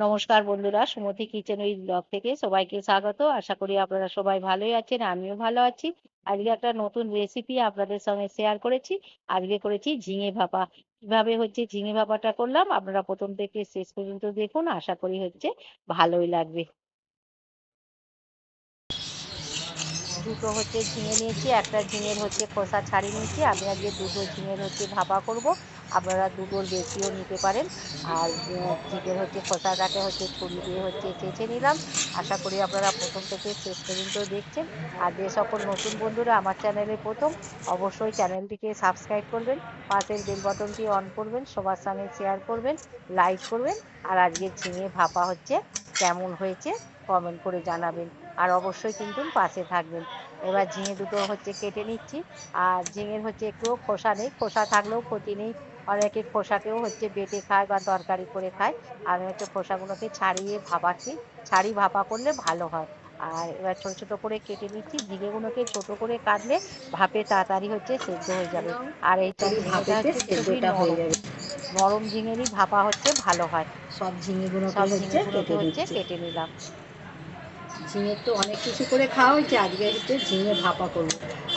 নমস্কার বন্ধুরা, সুমতি kitchen with blog থেকে সবাইকে স্বাগত। আশা করি আপনারা সবাই ভালোই আছেন, আমিও ভালো আছি। আজকে একটা নতুন রেসিপি আপনাদের সঙ্গে শেয়ার করেছি। আজকে করেছি ঝিঙে ভাপা। কিভাবে হচ্ছে ঝিঙে ভাপাটা করলাম আপনারা প্রথম থেকে শেষ পর্যন্ত দেখুন, আশা করি হচ্ছে ভালোই লাগবে। দুটো হচ্ছে ঝিঙে নিয়েছি, একটা ঝিঙের হচ্ছে খোসা ছাড়িয়ে নিয়েছি। আমি আজকে দুটো ঝিঙের হচ্ছে ভাপা করব, আপনারা দুটোর বেশিও নিতে পারেন। আর ঝিঙের হচ্ছে খোসাটাকে হচ্ছে ছুরি দিয়ে হচ্ছে চেঁচে নিলাম। আশা করি আপনারা প্রথম থেকে শেষ পর্যন্ত দেখছেন। আর যে সকল নতুন বন্ধুরা আমার চ্যানেলে প্রথম, অবশ্যই চ্যানেলটিকে সাবস্ক্রাইব করবেন, পাশের বেল বাটনটি অন করবেন, সবার সঙ্গে শেয়ার করবেন, লাইক করবেন। আর আজকে ঝিঙে ভাপা হচ্ছে কেমন হয়েছে কমেন্ট করে জানাবেন। আর অবশ্যই কিন্তু পাশে থাকবেন। এবার ঝিঙে দুটো হচ্ছে কেটে নিচ্ছি। আর ঝিঙের হচ্ছে একটুও খোসা নেই, খোসা থাকলেও ক্ষতি নেই। অনেকে খোসাকেও হচ্ছে বেটে খায় বা তরকারি করে খায়। আমি হচ্ছে খোসাগুলোকে ছাড়িয়ে ভাপাচ্ছি, ছাড়ি ভাপা করলে ভালো হয়। আর এবার ছোট ছোট করে কেটে নিচ্ছি। ঝিঙেগুলোকে ছোট করে কাটলে ভাপে তাড়াতাড়ি হচ্ছে সেদ্ধ হয়ে যাবে। আর এইটা ঝিঙেটা ভাপেতে হচ্ছে খুবই সেদ্ধটা হয়ে নরম, যাবে। নরম ঝিঙেরই ভাপা হচ্ছে ভালো হয়। সব ঝিঙেগুলোকে সব হচ্ছে ঝিঙেগুলোকে কেটে হচ্ছে নিচ্ছি। কেটে নিলাম। ঝিঙের তো অনেক কিছু করে খাওয়া হয়েছে, আজকে হচ্ছে ঝিঙে ভাপা করব।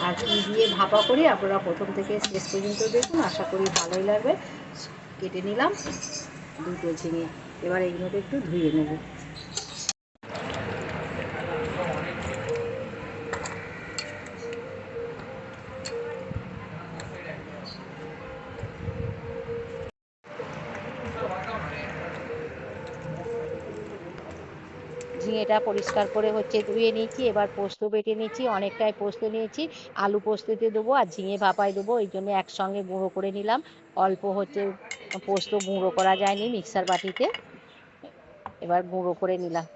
আর কি দিয়ে ভাপা করি আপনারা প্রথম থেকে শেষ পর্যন্ত দেখুন, আশা করি ভালোই লাগবে। কেটে নিলাম দুটো ঝিঙে, এবার এইগুলোকে একটু ধুয়ে নেব। ঝিঙেটা পরিষ্কার করে হচ্ছে ধুয়ে নিয়েছি। এবার পোস্ত বেটে নিয়েছি, অনেকটাই পোস্ত নিয়েছি। আলু পোস্ততে দেবো আর ঝিঙে ভাপায় দেবো, এই জন্য একসঙ্গে গুঁড়ো করে নিলাম। অল্প হচ্ছে পোস্ত গুঁড়ো করা যায়নি মিক্সার বাটিতে, এবার গুঁড়ো করে নিলাম।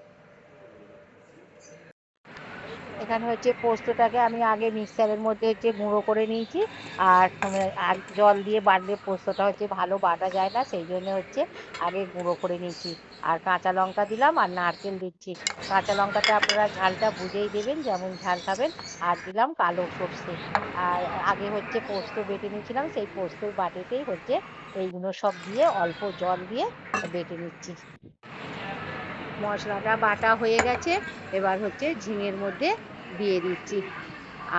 এখানে হচ্ছে পোস্তটাকে আমি আগে মিক্সারের মধ্যে হচ্ছে গুঁড়ো করে নিয়েছি। আর আর জল দিয়ে বাটলে পোস্তটা হচ্ছে ভালো বাটা যায় না, সেই জন্য হচ্ছে আগে গুঁড়ো করে নিয়েছি। আর কাঁচা লঙ্কা দিলাম আর নারকেল দিচ্ছি। কাঁচা লঙ্কাটা আপনারা ঝালটা বুঝেই দেবেন, যেমন ঝাল খাবেন। আর দিলাম কালো সর্ষে। আর আগে হচ্ছে পোস্ত বেটে নিয়েছিলাম, সেই পোস্তর বাটিতেই হচ্ছে এইগুলো সব দিয়ে অল্প জল দিয়ে বেটে নিচ্ছি। মশলাটা বাটা হয়ে গেছে, এবার হচ্ছে ঝিঙের মধ্যে দিয়ে দিচ্ছি।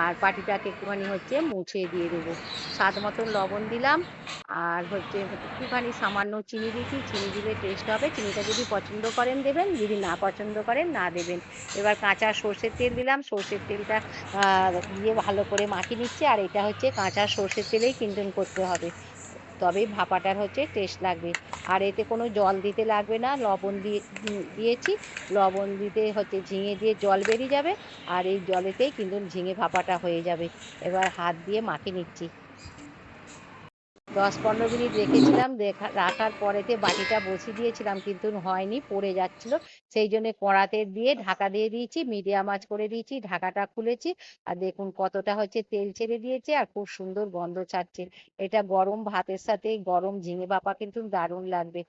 আর বাটিটাকে একটুখানি হচ্ছে মুছে দিয়ে দেবো। স্বাদ মতন লবণ দিলাম। আর হচ্ছে একটুখানি সামান্য চিনি দিচ্ছি, চিনি দিলে টেস্ট হবে। চিনিটা যদি পছন্দ করেন দেবেন, যদি না পছন্দ করেন না দেবেন। এবার কাঁচা সর্ষের তেল দিলাম, সর্ষের তেলটা দিয়ে ভালো করে মাখিয়ে নিচ্ছি। আর এটা হচ্ছে কাঁচা সর্ষের তেলেই কিন্তু করতে হবে, তবেই ভাপাটার হচ্ছে টেস্ট লাগবে। আর এতে কোনো জল দিতে লাগবে না, লবণ দিয়েছি। লবণ দিতে হচ্ছে ঝিঙে দিয়ে জল বেরিয়ে যাবে। আর এই জলেতেই কিন্তু ঝিঙে ভাপাটা হয়ে যাবে। এবার হাত দিয়ে মাখিয়ে নিচ্ছি। 10-15 মিনিট রেখেছিলাম, রাখার পরেতে বাটিটা বসিয়ে দিয়েছিলাম কিন্তু হয়নি, পড়ে যাচ্ছিল। সেই জন্য কড়াতে দিয়ে ঢাকা দিয়ে দিয়েছি, মিডিয়াম আঁচ করে দিয়েছি, ঢাকাটা খুলেছি। আর দেখুন কতটা হচ্ছে তেল ছেড়ে দিয়েছে আর খুব সুন্দর গন্ধ ছাড়ছে। এটা গরম ভাতের সাথে গরম ঝিঙে ভাপা কিন্তু দারুণ লাগবে।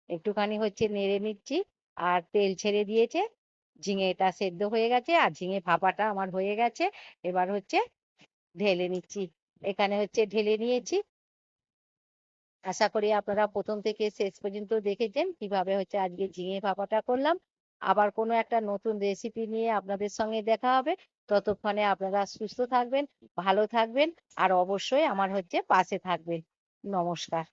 একটুখানি হচ্ছে নেড়ে নিচ্ছি। আর তেল ছেড়ে দিয়েছে, ঝিঙেটা সেদ্ধ হয়ে গেছে আর ঝিঙে ভাপাটা আমার হয়ে গেছে। এবার হচ্ছে ঢেলে নিচ্ছি। এখানে হচ্ছে ঢেলে নিয়েছি। আশা করি আপনারা প্রথম থেকে শেষ পর্যন্ত দেখেছেন কিভাবে হচ্ছে আজকে ঝিঙে ভাপাটা করলাম। আবার কোনো একটা নতুন রেসিপি নিয়ে আপনাদের সঙ্গে দেখা হবে। ততক্ষণে আপনারা সুস্থ থাকবেন, ভালো থাকবেন। আর অবশ্যই আমার হচ্ছে পাশে থাকবেন। নমস্কার।